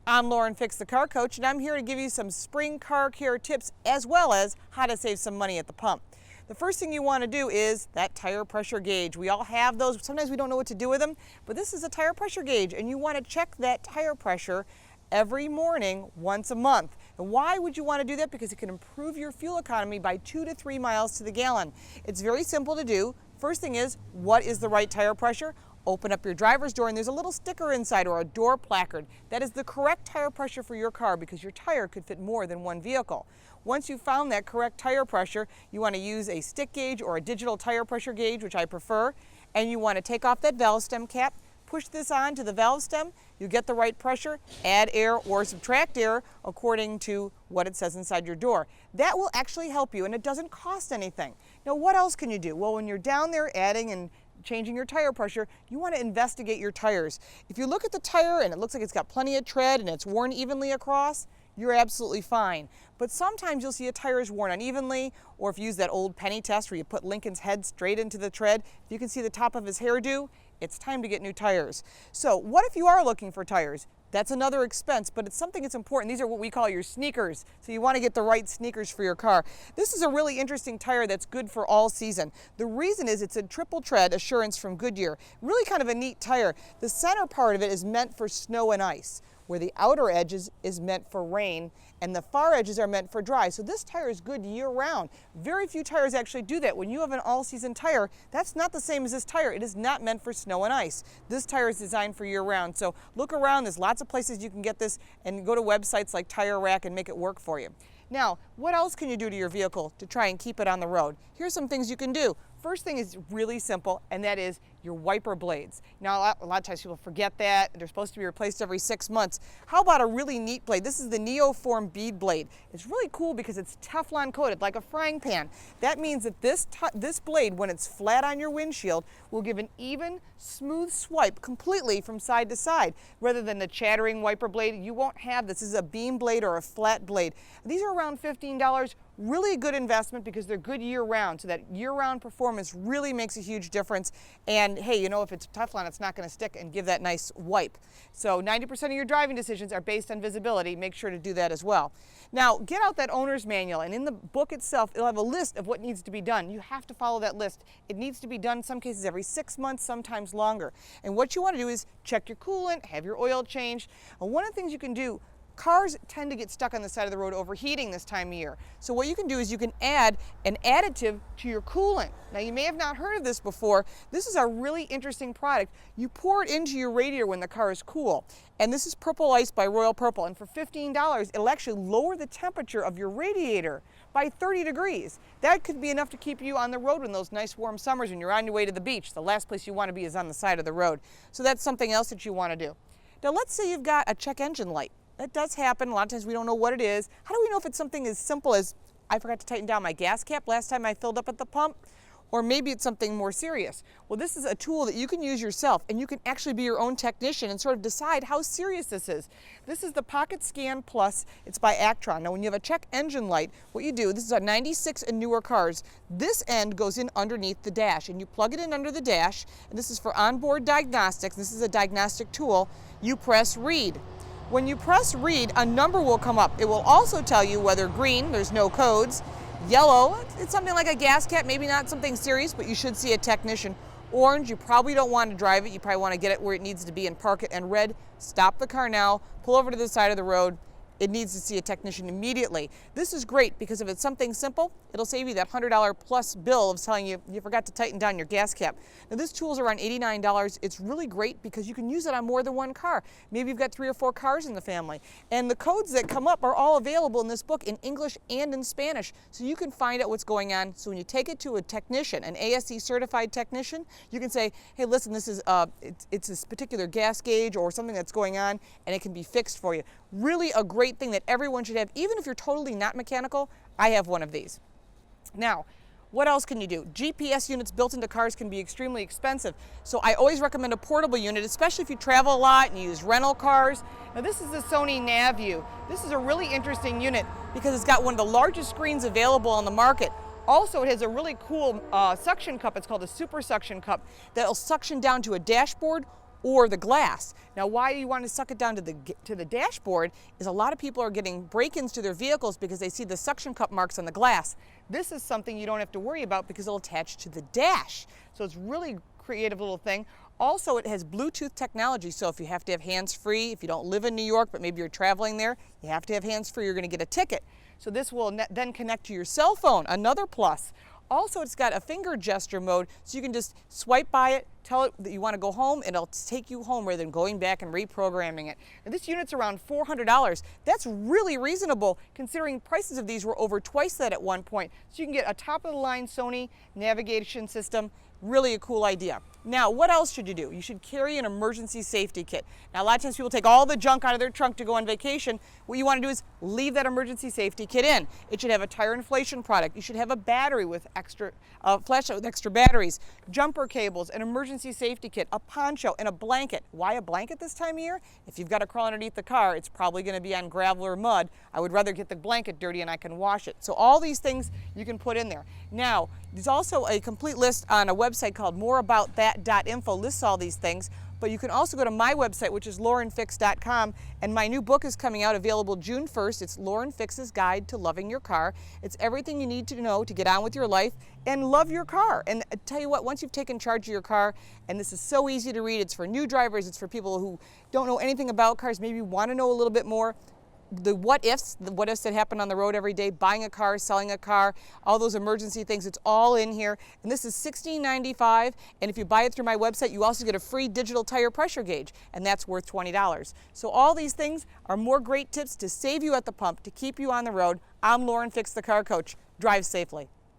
I'm Lauren Fix, the car coach, and I'm here to give you some spring car care tips as well as how to save some money at the pump. The first thing you want to do is that tire pressure gauge. We all have those. Sometimes we don't know what to do with them, but this is a tire pressure gauge, and you want to check that tire pressure every morning, once a month. And why would you want to do that? Because it can improve your fuel economy by 2 to 3 miles to the gallon. It's very simple to do. First thing is, what is the right tire pressure? Open up your driver's door and there's a little sticker inside or a door placard. That is the correct tire pressure for your car because your tire could fit more than one vehicle. Once you've found that correct tire pressure, you want to use a stick gauge or a digital tire pressure gauge, which I prefer, and you want to take off that valve stem cap, push this on to the valve stem, you get the right pressure, add air or subtract air according to what it says inside your door. That will actually help you and it doesn't cost anything. Now what else can you do? Well, when you're down there adding and changing your tire pressure, you want to investigate your tires. If you look at the tire and it looks like it's got plenty of tread and it's worn evenly across, you're absolutely fine. But sometimes you'll see a tire is worn unevenly, or if you use that old penny test where you put Lincoln's head straight into the tread, if you can see the top of his hairdo, it's time to get new tires. So what if you are looking for tires? That's another expense, but it's something that's important. These are what we call your sneakers. So you want to get the right sneakers for your car. This is a really interesting tire that's good for all season. The reason is it's a triple tread assurance from Goodyear. Really kind of a neat tire. The center part of it is meant for snow and ice, where the outer edges is meant for rain and the far edges are meant for dry. So this tire is good year-round. Very few tires actually do that. When you have an all-season tire, that's not the same as this tire. It is not meant for snow and ice. This tire is designed for year-round. So look around. There's lots of places you can get this and go to websites like Tire Rack and make it work for you. Now, what else can you do to your vehicle to try and keep it on the road? Here's some things you can do. First thing is really simple, and that is your wiper blades. Now, a lot of times people forget that. They're supposed to be replaced every 6 months. How about a really neat blade? This is the Neoform bead blade. It's really cool because it's Teflon coated, like a frying pan. That means that this blade, when it's flat on your windshield, will give an even, smooth swipe completely from side to side. Rather than the chattering wiper blade, you won't have this. This is a beam blade or a flat blade. These are around $15. Really a good investment because they're good year-round, so that year-round performance really makes a huge difference. And hey, you know, if it's Teflon, it's not going to stick and give that nice wipe. So 90% of your driving decisions are based on visibility. Make sure to do that as well. Now, get out that owner's manual, and in the book itself, it'll have a list of what needs to be done. You have to follow that list. It needs to be done in some cases every 6 months, sometimes longer. And what you want to do is check your coolant, have your oil changed. And one of the things you can do, cars tend to get stuck on the side of the road overheating this time of year. So what you can do is you can add an additive to your coolant. Now you may have not heard of this before. This is a really interesting product. You pour it into your radiator when the car is cool. And this is Purple Ice by Royal Purple. And for $15, it'll actually lower the temperature of your radiator by 30 degrees. That could be enough to keep you on the road in those nice warm summers when you're on your way to the beach. The last place you want to be is on the side of the road. So that's something else that you want to do. Now let's say you've got a check engine light. That does happen. A lot of times we don't know what it is. How do we know if it's something as simple as I forgot to tighten down my gas cap last time I filled up at the pump? Or maybe it's something more serious. Well, this is a tool that you can use yourself, and you can actually be your own technician and sort of decide how serious this is. This is the Pocket Scan Plus. It's by Actron. Now, when you have a check engine light, what you do, this is on 96 and newer cars, this end goes in underneath the dash, and you plug it in under the dash, and this is for onboard diagnostics. This is a diagnostic tool. You press read. When you press read, a number will come up. It will also tell you whether green, there's no codes, yellow, it's something like a gas cap, maybe not something serious, but you should see a technician. Orange, you probably don't want to drive it. You probably want to get it where it needs to be and park it. And red, stop the car now, pull over to the side of the road. It needs to see a technician immediately. This is great because if it's something simple, it'll save you that $100 plus bill of telling you you forgot to tighten down your gas cap. Now this tool's around $89. It's really great because you can use it on more than one car. Maybe you've got 3 or 4 cars in the family. And the codes that come up are all available in this book in English and in Spanish. So you can find out what's going on. So when you take it to a technician, an ASE certified technician, you can say, hey, listen, this is it's this particular gas gauge or something that's going on, and it can be fixed for you. Really a great thing that everyone should have. Even if you're totally not mechanical, I have one of these. Now, what else can you do? GPS units built into cars can be extremely expensive. So I always recommend a portable unit, especially if you travel a lot and you use rental cars. Now this is the Sony NavView. This is a really interesting unit because it's got one of the largest screens available on the market. Also, it has a really cool suction cup. It's called a super suction cup that'll suction down to a dashboard or the glass. Now, why you want to suck it down to the dashboard is a lot of people are getting break-ins to their vehicles because they see the suction cup marks on the glass. This is something you don't have to worry about because it'll attach to the dash. So it's really creative little thing. Also, it has Bluetooth technology, so if you have to have hands-free, if you don't live in New York, but maybe you're traveling there, you have to have hands-free, you're going to get a ticket. So this will then connect to your cell phone, another plus. Also, it's got a finger gesture mode, so you can just swipe by it, tell it that you want to go home, and it'll take you home rather than going back and reprogramming it. Now, this unit's around $400. That's really reasonable, considering prices of these were over twice that at one point. So you can get a top-of-the-line Sony navigation system. Really a cool idea. Now, what else should you do? You should carry an emergency safety kit. Now, a lot of times people take all the junk out of their trunk to go on vacation. What you want to do is leave that emergency safety kit in. It should have a tire inflation product. You should have a battery with extra flashlight with extra batteries, jumper cables, an emergency safety kit, a poncho, and a blanket. Why a blanket this time of year? If you've got to crawl underneath the car, it's probably going to be on gravel or mud. I would rather get the blanket dirty and I can wash it. So all these things you can put in there. Now, there's also a complete list on a website called moreaboutthat.info, lists all these things. But you can also go to my website, which is laurenfix.com, and my new book is coming out, available June 1st. It's Lauren Fix's Guide to Loving Your Car. It's everything you need to know to get on with your life and love your car. And I tell you what, once you've taken charge of your car, and this is so easy to read, it's for new drivers, it's for people who don't know anything about cars, maybe want to know a little bit more. The what ifs that happen on the road every day, buying a car, selling a car, all those emergency things, it's all in here. And this is $16.95, and if you buy it through my website, you also get a free digital tire pressure gauge, and that's worth $20. So all these things are more great tips to save you at the pump, to keep you on the road. I'm Lauren Fix, the car coach. Drive safely.